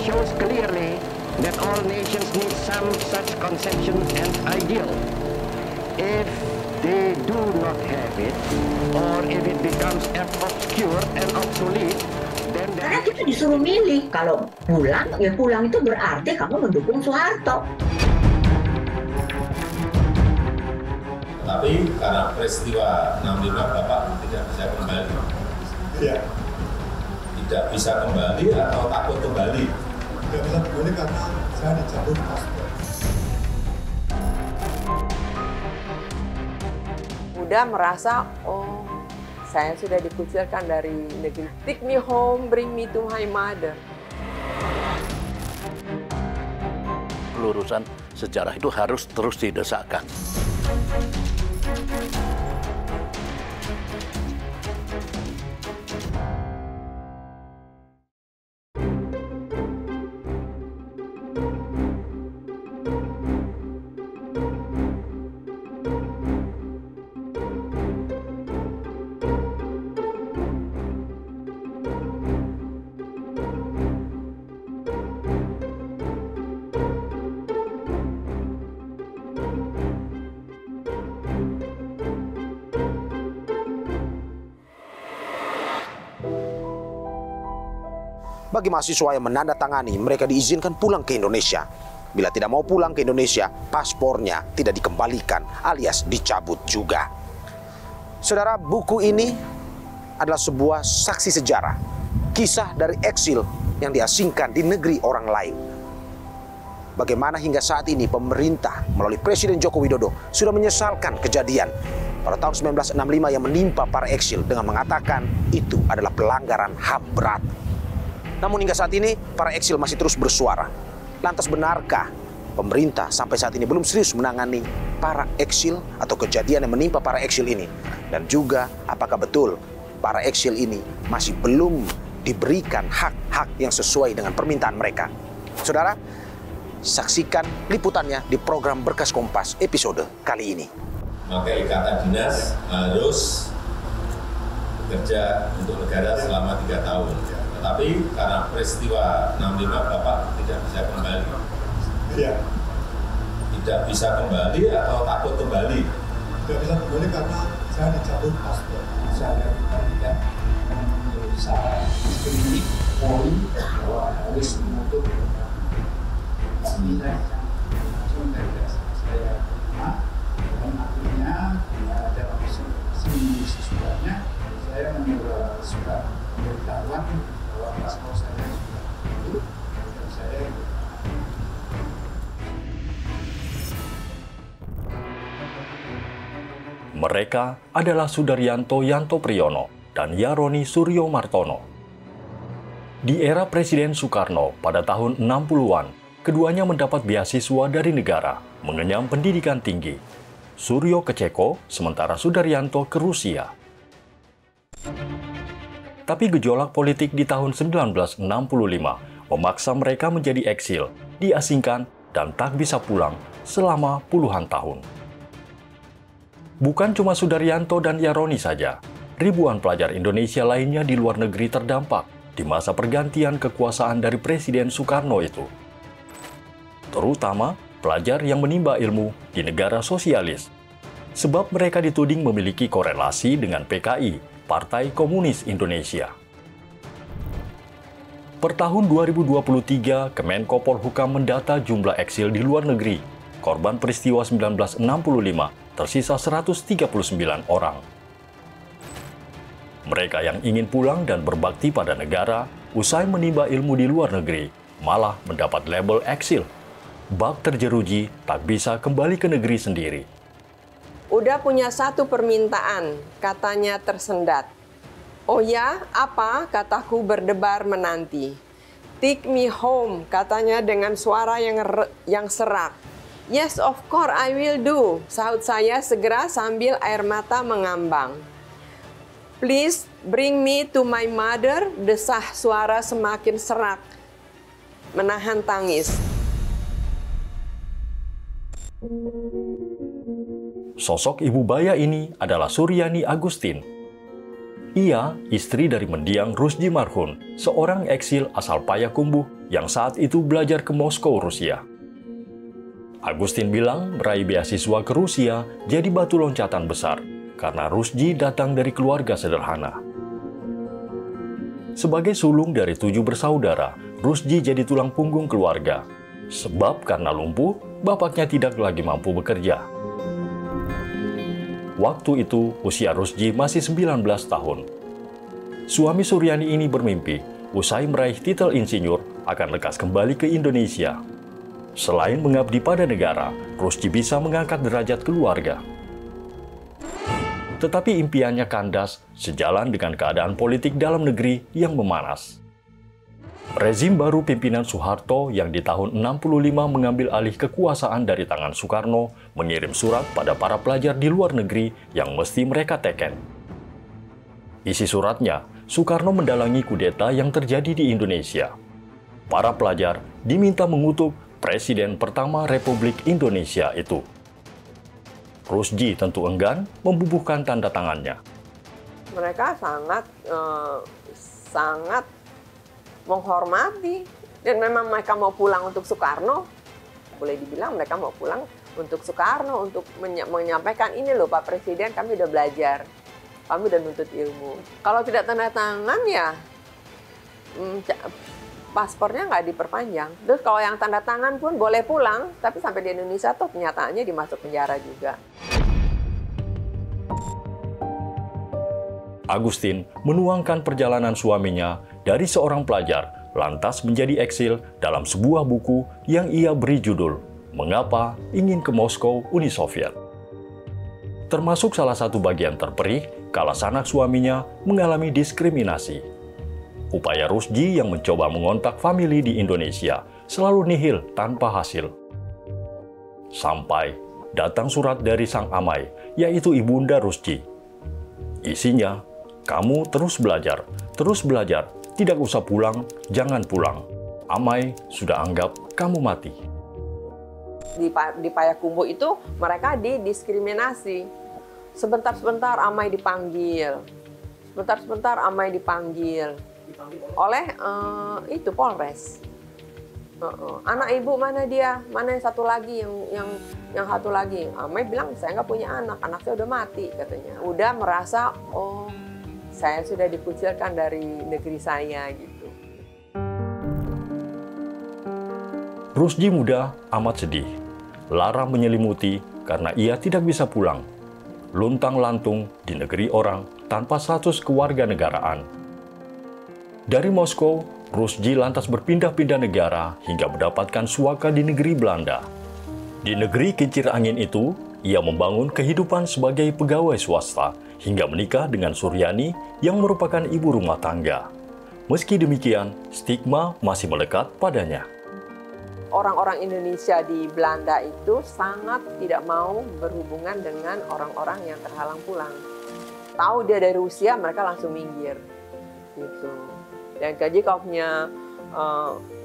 shows clearly that all nations need some such conception and ideal. If they do not have it, or if it becomes obscure and obsolete, then karena kita disuruh milih. Kalau pulang, ya pulang itu berarti kamu mendukung Soeharto. Tapi karena peristiwa 65 Bapak tidak bisa kembali. Iya. Tidak bisa kembali atau takut kembali? Tidak bisa kembali karena saya dicabut paspor. Udah merasa, oh saya sudah dikucilkan dari negeri. Take me home, bring me to my mother. Pelurusan sejarah itu harus terus didesakkan. Bagi mahasiswa yang menandatangani, mereka diizinkan pulang ke Indonesia. Bila tidak mau pulang ke Indonesia, paspornya tidak dikembalikan alias dicabut juga. Saudara, buku ini adalah sebuah saksi sejarah. Kisah dari eksil yang diasingkan di negeri orang lain. Bagaimana hingga saat ini pemerintah melalui Presiden Joko Widodo sudah menyesalkan kejadian pada tahun 1965 yang menimpa para eksil dengan mengatakan itu adalah pelanggaran HAM berat. Namun hingga saat ini, para eksil masih terus bersuara. Lantas benarkah pemerintah sampai saat ini belum serius menangani para eksil atau kejadian yang menimpa para eksil ini? Dan juga apakah betul para eksil ini masih belum diberikan hak-hak yang sesuai dengan permintaan mereka? Saudara, saksikan liputannya di program Berkas Kompas episode kali ini. Maka ikatan dinas harus bekerja untuk negara selama 3 tahun. Tapi karena peristiwa 65 Bapak tidak bisa kembali. Iya. Tidak bisa kembali atau takut kembali? Tidak bisa kembali karena saya dicabut paspor. Saya tidak berusaha screening poin bahwa harus menutup sembilan saya dan akhirnya dalam seminggu sesudahnya saya menerima surat pemberitahuan bahwa paspor saya sudah tutup dan saya Mereka adalah Sudaryanto Yanto Priyono dan Yaroni Suryo Martono. Di era Presiden Soekarno pada tahun 60-an, keduanya mendapat beasiswa dari negara, mengenyam pendidikan tinggi. Suryo ke Ceko, sementara Sudaryanto ke Rusia. Tapi gejolak politik di tahun 1965 memaksa mereka menjadi eksil, diasingkan, dan tak bisa pulang selama puluhan tahun. Bukan cuma Sudaryanto dan Yaroni saja, ribuan pelajar Indonesia lainnya di luar negeri terdampak di masa pergantian kekuasaan dari Presiden Soekarno itu. Terutama pelajar yang menimba ilmu di negara sosialis, sebab mereka dituding memiliki korelasi dengan PKI, Partai Komunis Indonesia. Per tahun 2023, Kemenko Polhukam mendata jumlah eksil di luar negeri. Korban peristiwa 1965 tersisa 139 orang. Mereka yang ingin pulang dan berbakti pada negara, usai menimba ilmu di luar negeri, malah mendapat label eksil. Bak terjeruji, tak bisa kembali ke negeri sendiri. Udah punya satu permintaan, katanya tersendat. Oh ya, apa? Kataku berdebar menanti. Take me home, katanya dengan suara yang serak. Yes, of course I will do, sahut saya segera sambil air mata mengambang. Please bring me to my mother, desah suara semakin serak, menahan tangis. Sosok ibu baya ini adalah Suryani Agustin. Ia istri dari mendiang Rusdi Marhun, seorang eksil asal Payakumbuh yang saat itu belajar ke Moskow, Rusia. Agustin bilang meraih beasiswa ke Rusia jadi batu loncatan besar karena Rusdi datang dari keluarga sederhana. Sebagai sulung dari 7 bersaudara, Rusdi jadi tulang punggung keluarga. Sebab karena lumpuh, bapaknya tidak lagi mampu bekerja. Waktu itu, usia Rusdi masih 19 tahun. Suami Suryani ini bermimpi, usai meraih titel insinyur, akan lekas kembali ke Indonesia. Selain mengabdi pada negara, Rusdi bisa mengangkat derajat keluarga. Tetapi impiannya kandas sejalan dengan keadaan politik dalam negeri yang memanas. Rezim baru pimpinan Soeharto yang di tahun 65 mengambil alih kekuasaan dari tangan Soekarno mengirim surat pada para pelajar di luar negeri yang mesti mereka teken. Isi suratnya, Soekarno mendalangi kudeta yang terjadi di Indonesia. Para pelajar diminta mengutuk Presiden pertama Republik Indonesia itu. Rusdi tentu enggan membubuhkan tanda tangannya. Mereka sangat menghormati, dan memang mereka mau pulang untuk Soekarno. Boleh dibilang mereka mau pulang untuk Soekarno, untuk menyampaikan, ini loh Pak Presiden, kami udah belajar, kami udah nuntut ilmu. Kalau tidak tanda tangan ya paspornya nggak diperpanjang. Terus kalau yang tanda tangan pun boleh pulang, tapi sampai di Indonesia tuh kenyataannya dimasuk penjara juga. Agustin menuangkan perjalanan suaminya dari seorang pelajar lantas menjadi eksil dalam sebuah buku yang ia beri judul Mengapa Ingin ke Moskow, Uni Soviet. Termasuk salah satu bagian terperih kala sanak suaminya mengalami diskriminasi. Upaya Rusdi yang mencoba mengontak famili di Indonesia selalu nihil tanpa hasil. Sampai datang surat dari sang amai, yaitu Ibunda Rusdi. Isinya, kamu terus belajar, tidak usah pulang, jangan pulang. Amai sudah anggap kamu mati. Di Payakumbuh itu mereka didiskriminasi. Sebentar-sebentar Amai dipanggil, sebentar-sebentar Amai dipanggil oleh itu Polres. Anak ibu mana dia? Mana yang satu lagi? Yang satu lagi. Amai bilang saya nggak punya anak saya udah mati katanya. Udah merasa saya sudah dikucilkan dari negeri saya gitu. Rusdi muda amat sedih. Lara menyelimuti karena ia tidak bisa pulang. Luntang-lantung di negeri orang tanpa status kewarganegaraan. Dari Moskow, Rusdi lantas berpindah-pindah negara hingga mendapatkan suaka di negeri Belanda. Di negeri kincir angin itu, ia membangun kehidupan sebagai pegawai swasta hingga menikah dengan Suryani yang merupakan ibu rumah tangga. Meski demikian, stigma masih melekat padanya. Orang-orang Indonesia di Belanda itu sangat tidak mau berhubungan dengan orang-orang yang terhalang pulang. Tahu dia dari Rusia, mereka langsung minggir. Gitu. Dan jadi kalau punya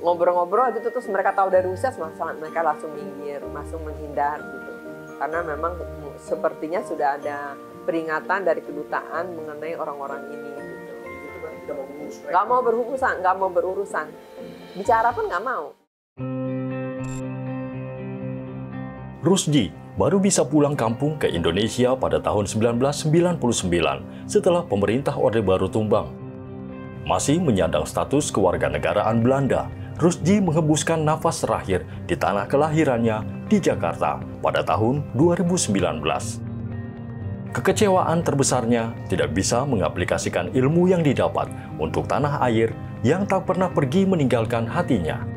ngobrol-ngobrol gitu, terus mereka tahu dari Rusia, mereka langsung minggir, langsung menghindar gitu. Karena memang sepertinya sudah ada peringatan dari kedutaan mengenai orang-orang ini. Gitu. Nggak mau berurusan. Bicara pun nggak mau. Rusdi baru bisa pulang kampung ke Indonesia pada tahun 1999 setelah pemerintah Orde Baru tumbang. Masih menyandang status kewarganegaraan Belanda, Rusdi menghembuskan nafas terakhir di tanah kelahirannya di Jakarta pada tahun 2019. Kekecewaan terbesarnya tidak bisa mengaplikasikan ilmu yang didapat untuk tanah air yang tak pernah pergi meninggalkan hatinya.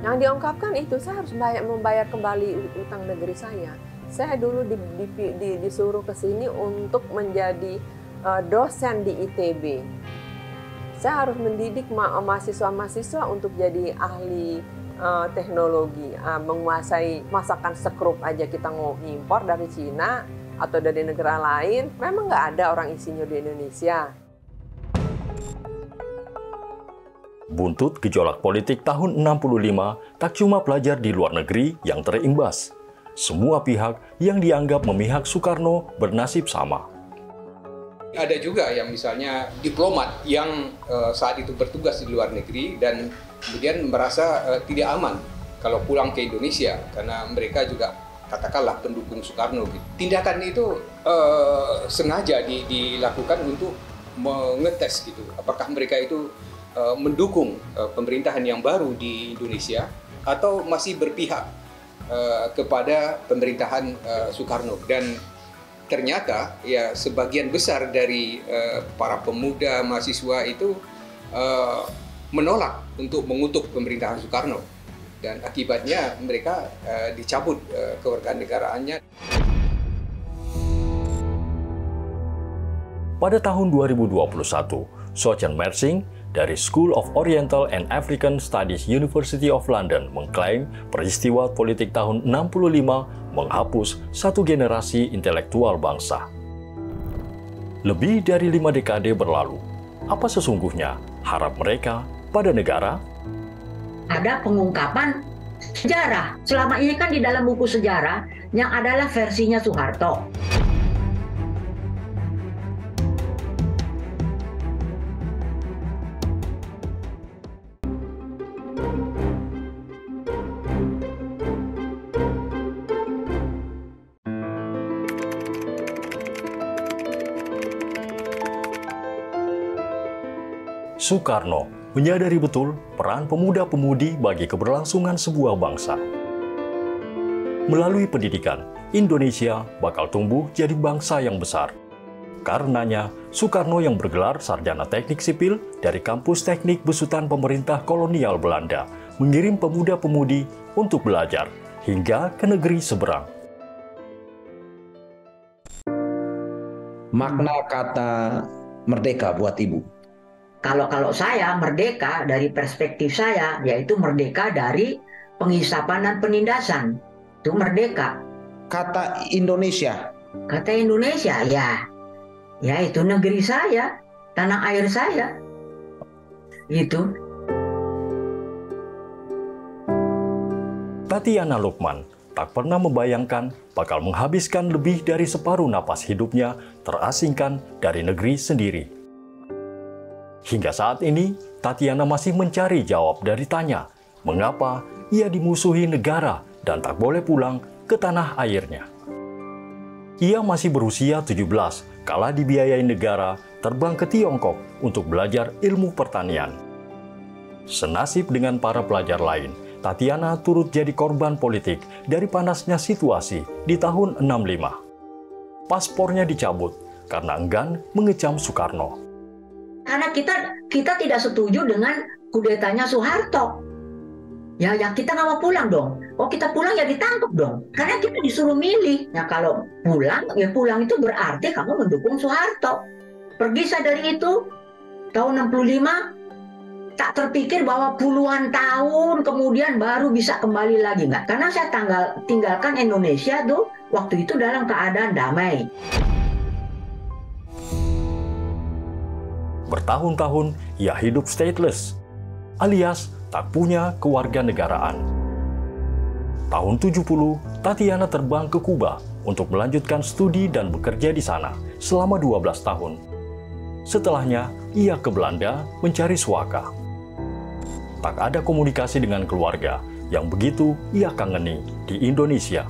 Yang diungkapkan itu, saya harus membayar kembali utang negeri saya. Saya dulu disuruh ke sini untuk menjadi dosen di ITB. Saya harus mendidik mahasiswa-mahasiswa untuk jadi ahli teknologi, menguasai masakan sekrup aja kita ngimpor dari Cina atau dari negara lain. Memang nggak ada orang insinyur di Indonesia. Buntut gejolak politik tahun 65 tak cuma pelajar di luar negeri yang terimbas. Semua pihak yang dianggap memihak Soekarno bernasib sama. Ada juga yang misalnya diplomat yang saat itu bertugas di luar negeri dan kemudian merasa tidak aman kalau pulang ke Indonesia karena mereka juga katakanlah pendukung Soekarno. Tindakan itu sengaja dilakukan untuk mengetes gitu, apakah mereka itu mendukung pemerintahan yang baru di Indonesia atau masih berpihak kepada pemerintahan Soekarno. Dan ternyata ya sebagian besar dari para pemuda mahasiswa itu menolak untuk mengutuk pemerintahan Soekarno dan akibatnya mereka dicabut kewarganegaraannya. Pada tahun 2021, Sochen Mersing dari School of Oriental and African Studies University of London mengklaim peristiwa politik tahun 65 menghapus satu generasi intelektual bangsa. Lebih dari 5 dekade berlalu, apa sesungguhnya harap mereka pada negara? Ada pengungkapan sejarah. Selama ini kan di dalam buku sejarah yang adalah versinya Soeharto. Soekarno menyadari betul peran pemuda-pemudi bagi keberlangsungan sebuah bangsa. Melalui pendidikan, Indonesia bakal tumbuh jadi bangsa yang besar. Karenanya, Soekarno yang bergelar sarjana teknik sipil dari kampus teknik besutan pemerintah kolonial Belanda mengirim pemuda-pemudi untuk belajar hingga ke negeri seberang. Makna kata merdeka buat Ibu? Kalau saya merdeka dari perspektif saya, yaitu merdeka dari penghisapan dan penindasan. Itu merdeka. Kata Indonesia? Kata Indonesia, ya itu negeri saya, tanah air saya. Gitu. Tatiana Lukman tak pernah membayangkan bakal menghabiskan lebih dari separuh napas hidupnya terasingkan dari negeri sendiri. Hingga saat ini, Tatiana masih mencari jawab dari tanya, mengapa ia dimusuhi negara dan tak boleh pulang ke tanah airnya. Ia masih berusia 17 kala dibiayai negara terbang ke Tiongkok untuk belajar ilmu pertanian. Senasib dengan para pelajar lain, Tatiana turut jadi korban politik dari panasnya situasi di tahun 65. Paspornya dicabut karena enggan mengecam Soekarno. Karena kita tidak setuju dengan kudetanya Soeharto. Ya kita nggak mau pulang dong. Oh kita pulang ya ditangkap dong. Karena kita disuruh milih. Ya kalau pulang, ya pulang itu berarti kamu mendukung Soeharto. Pergi saya dari itu, tahun 65, tak terpikir bahwa puluhan tahun kemudian baru bisa kembali lagi. Nggak. Karena saya tinggalkan Indonesia tuh waktu itu dalam keadaan damai. Bertahun-tahun ia hidup stateless, alias tak punya kewarganegaraan. Tahun 70, Tatiana terbang ke Kuba untuk melanjutkan studi dan bekerja di sana selama 12 tahun. Setelahnya, ia ke Belanda mencari suaka. Tak ada komunikasi dengan keluarga yang begitu ia kangeni di Indonesia.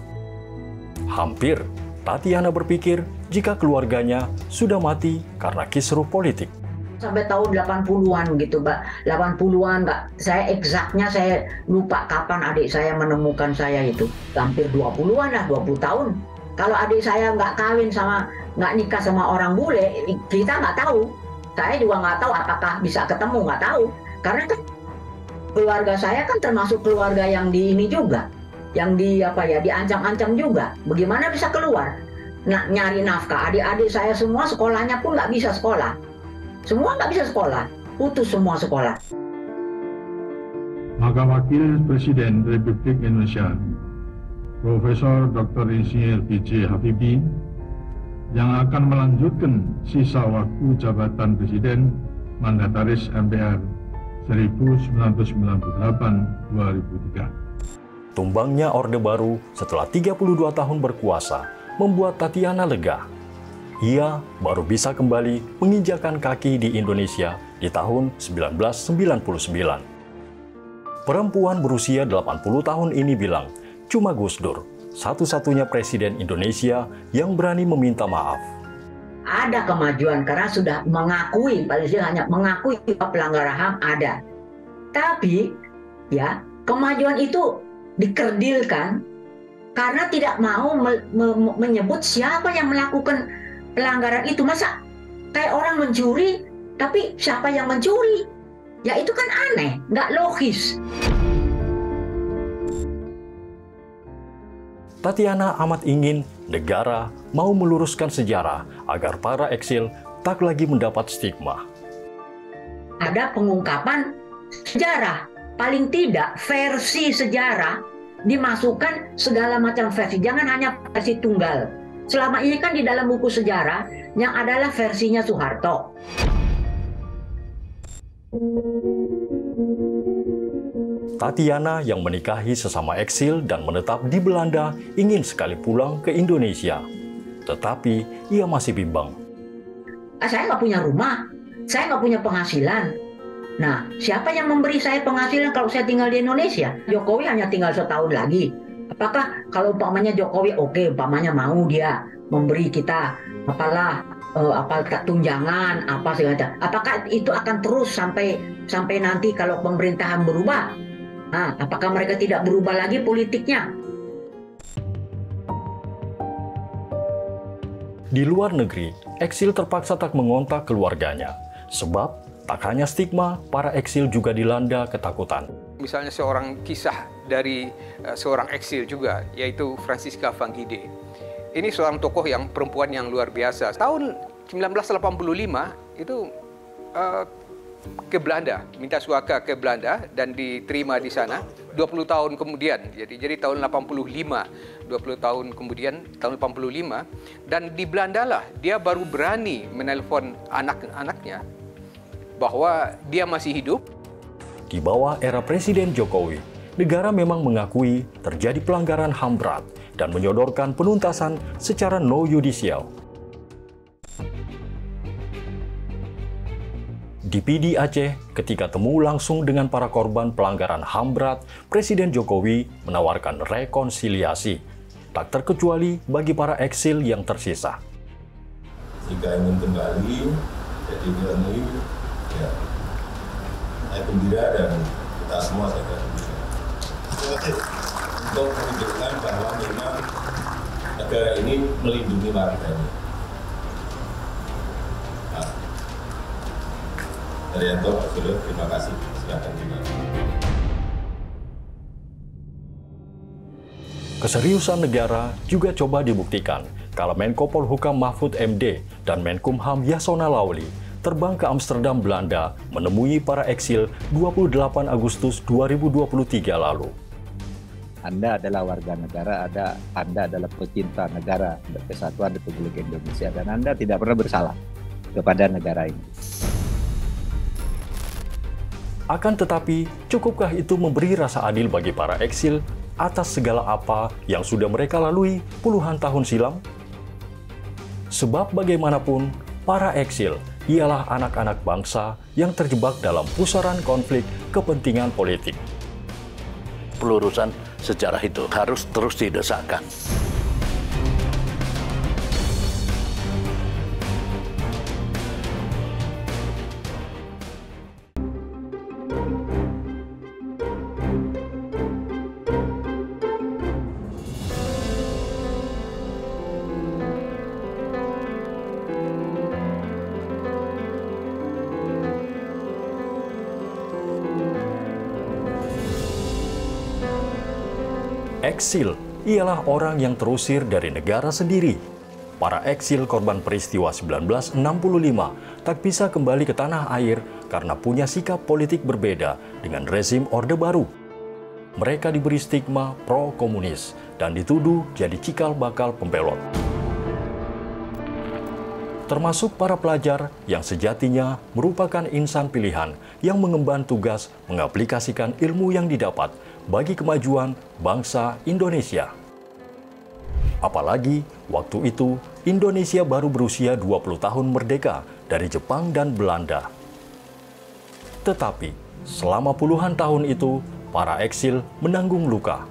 Hampir, Tatiana berpikir jika keluarganya sudah mati karena kisruh politik. Sampai tahun 80-an gitu, Mbak. 80-an, Mbak. Saya eksaknya saya lupa kapan adik saya menemukan saya itu. Hampir 20-an lah, 20 tahun. Kalau adik saya nggak kawin nggak nikah sama orang bule, kita nggak tahu. Saya juga nggak tahu apakah bisa ketemu, nggak tahu. Karena kan keluarga saya kan termasuk keluarga yang di ini juga. Yang diancam-ancam juga. Bagaimana bisa keluar? Nyari nafkah. Adik-adik saya semua sekolahnya pun nggak bisa sekolah. Semua nggak bisa sekolah, putus semua sekolah. Maka Wakil Presiden Republik Indonesia, Profesor Dr. Insinyur B.J. Habibie, yang akan melanjutkan sisa waktu jabatan Presiden Mandataris MPR 1998-2003. Tumbangnya Orde Baru setelah 32 tahun berkuasa membuat Tatiana lega. ia baru bisa kembali menginjakan kaki di Indonesia di tahun 1999. Perempuan berusia 80 tahun ini bilang, cuma Gus Dur, satu-satunya presiden Indonesia yang berani meminta maaf. Ada kemajuan karena sudah mengakui, paling tidak hanya mengakui bahwa pelanggaran HAM ada. Tapi, ya, kemajuan itu dikerdilkan karena tidak mau menyebut siapa yang melakukan pelanggaran itu. Masa kayak orang mencuri, tapi siapa yang mencuri? Ya itu kan aneh, nggak logis. Tatiana amat ingin negara mau meluruskan sejarah agar para eksil tak lagi mendapat stigma. Ada pengungkapan sejarah, paling tidak versi sejarah dimasukkan segala macam versi, jangan hanya versi tunggal. Selama ini kan di dalam buku sejarah yang adalah versinya Soeharto. Tatiana yang menikahi sesama eksil dan menetap di Belanda ingin sekali pulang ke Indonesia. Tetapi ia masih bimbang. Saya nggak punya rumah, saya nggak punya penghasilan. Nah, siapa yang memberi saya penghasilan kalau saya tinggal di Indonesia? Jokowi hanya tinggal setahun lagi. Apakah kalau umpamanya Jokowi umpamanya mau dia memberi kita tunjangan apa segala, apakah itu akan terus sampai nanti kalau pemerintahan berubah? Nah, apakah mereka tidak berubah lagi politiknya? Di luar negeri, eksil terpaksa tak mengontak keluarganya. Sebab tak hanya stigma, para eksil juga dilanda ketakutan. Misalnya seorang kisah dari seorang eksil juga, yaitu Francisca Vanggide. Ini seorang tokoh yang perempuan yang luar biasa. Tahun 1985 itu ke Belanda, minta suaka ke Belanda dan diterima di sana 20 tahun kemudian. Jadi tahun 85, 20 tahun kemudian, tahun 85, dan di Belanda lah dia baru berani menelpon anak-anaknya bahwa dia masih hidup. Di bawah era Presiden Jokowi, negara memang mengakui terjadi pelanggaran HAM berat dan menyodorkan penuntasan secara no-yudisial. Di PD Aceh, ketika temu langsung dengan para korban pelanggaran HAM berat, Presiden Jokowi menawarkan rekonsiliasi, tak terkecuali bagi para eksil yang tersisa. Jika ingin kembali, jadi ini, ya, saya gembira dan kita semua saya gembira. Untuk menunjukkan bahwa memang negara ini melindungi warganya. Arianto, Pak Suryo, terima kasih. Silakan dimana. Keseriusan negara juga coba dibuktikan kala Menko Polhukam Mahfud MD dan Menkumham Yasona Lawli terbang ke Amsterdam, Belanda menemui para eksil 28 Agustus 2023 lalu. Anda adalah warga negara, Anda adalah pecinta negara dan kesatuan Republik Indonesia, dan Anda tidak pernah bersalah kepada negara ini. Akan tetapi, cukupkah itu memberi rasa adil bagi para eksil atas segala apa yang sudah mereka lalui puluhan tahun silam? Sebab bagaimanapun, para eksil ialah anak-anak bangsa yang terjebak dalam pusaran konflik kepentingan politik. Pelurusan sejarah itu harus terus didesakkan. Eksil ialah orang yang terusir dari negara sendiri. Para eksil korban peristiwa 1965 tak bisa kembali ke tanah air karena punya sikap politik berbeda dengan rezim Orde Baru. Mereka diberi stigma pro-komunis dan dituduh jadi cikal bakal pembelot. Termasuk para pelajar yang sejatinya merupakan insan pilihan yang mengemban tugas mengaplikasikan ilmu yang didapat bagi kemajuan bangsa Indonesia. Apalagi waktu itu Indonesia baru berusia 20 tahun merdeka dari Jepang dan Belanda. Tetapi selama puluhan tahun itu, para eksil menanggung luka,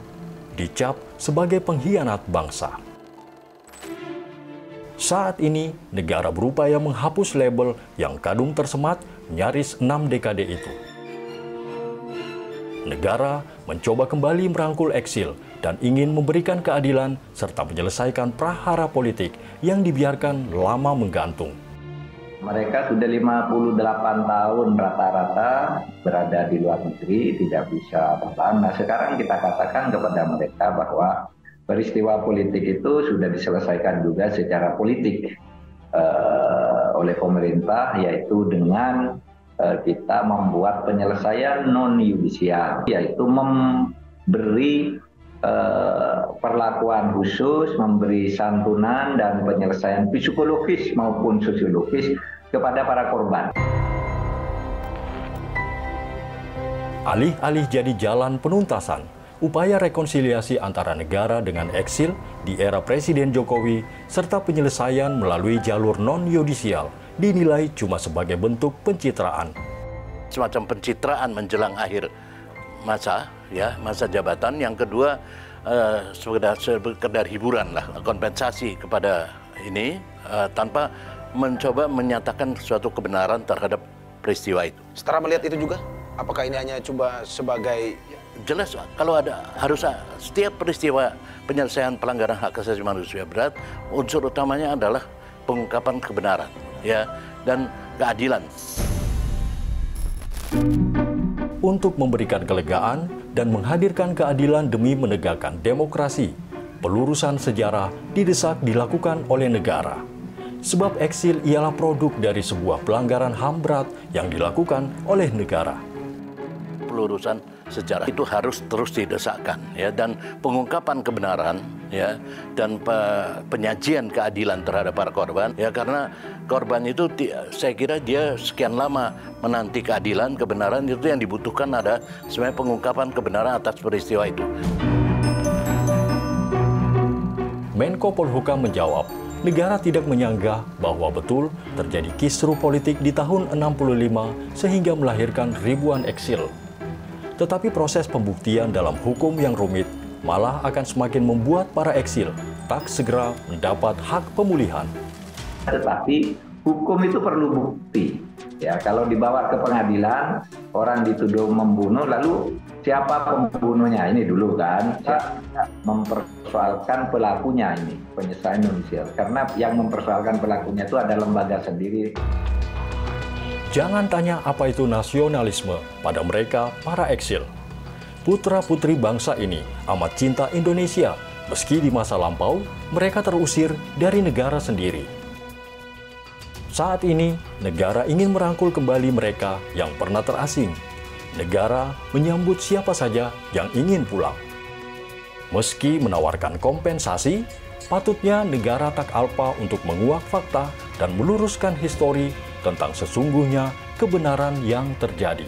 dicap sebagai pengkhianat bangsa. Saat ini, negara berupaya menghapus label yang kadung tersemat nyaris 6 dekade itu. Negara mencoba kembali merangkul eksil dan ingin memberikan keadilan serta menyelesaikan prahara politik yang dibiarkan lama menggantung. Mereka sudah 58 tahun rata-rata berada di luar negeri, tidak bisa pulang. Nah, sekarang kita katakan kepada mereka bahwa peristiwa politik itu sudah diselesaikan juga secara politik oleh pemerintah, yaitu dengan kita membuat penyelesaian non-yudisial, yaitu memberi perlakuan khusus, memberi santunan dan penyelesaian psikologis maupun sosiologis kepada para korban. Alih-alih jadi jalan penuntasan, upaya rekonsiliasi antara negara dengan eksil di era Presiden Jokowi serta penyelesaian melalui jalur non-yudisial dinilai cuma sebagai bentuk pencitraan. Semacam pencitraan menjelang akhir masa jabatan. Yang kedua, sekedar hiburan lah, kompensasi kepada ini tanpa mencoba menyatakan suatu kebenaran terhadap peristiwa itu. Setara melihat itu juga, apakah ini hanya coba sebagai... Jelas kalau harus setiap peristiwa penyelesaian pelanggaran hak asasi manusia berat, unsur utamanya adalah pengungkapan kebenaran, dan keadilan. Untuk memberikan kelegaan dan menghadirkan keadilan demi menegakkan demokrasi, pelurusan sejarah didesak dilakukan oleh negara. Sebab eksil ialah produk dari sebuah pelanggaran HAM berat yang dilakukan oleh negara. Pelurusan sejarah itu harus terus didesakkan, dan pengungkapan kebenaran, dan penyajian keadilan terhadap para korban, karena korban itu saya kira dia sekian lama menanti keadilan, kebenaran, itu yang dibutuhkan ada sebenarnya pengungkapan kebenaran atas peristiwa itu. Menko Polhukam menjawab, negara tidak menyanggah bahwa betul terjadi kisruh politik di tahun 65 sehingga melahirkan ribuan eksil. Tetapi proses pembuktian dalam hukum yang rumit malah akan semakin membuat para eksil tak segera mendapat hak pemulihan. Tetapi hukum itu perlu bukti. Kalau dibawa ke pengadilan, orang dituduh membunuh, lalu siapa pembunuhnya? Ini dulu kan, mempersoalkan pelakunya ini, penyelesaian yudisial. Karena yang mempersoalkan pelakunya itu ada lembaga sendiri. Jangan tanya apa itu nasionalisme pada mereka para eksil. Putra-putri bangsa ini amat cinta Indonesia, meski di masa lampau mereka terusir dari negara sendiri. Saat ini, negara ingin merangkul kembali mereka yang pernah terasing. Negara menyambut siapa saja yang ingin pulang. Meski menawarkan kompensasi, patutnya negara tak alpa untuk menguak fakta dan meluruskan histori tentang sesungguhnya kebenaran yang terjadi.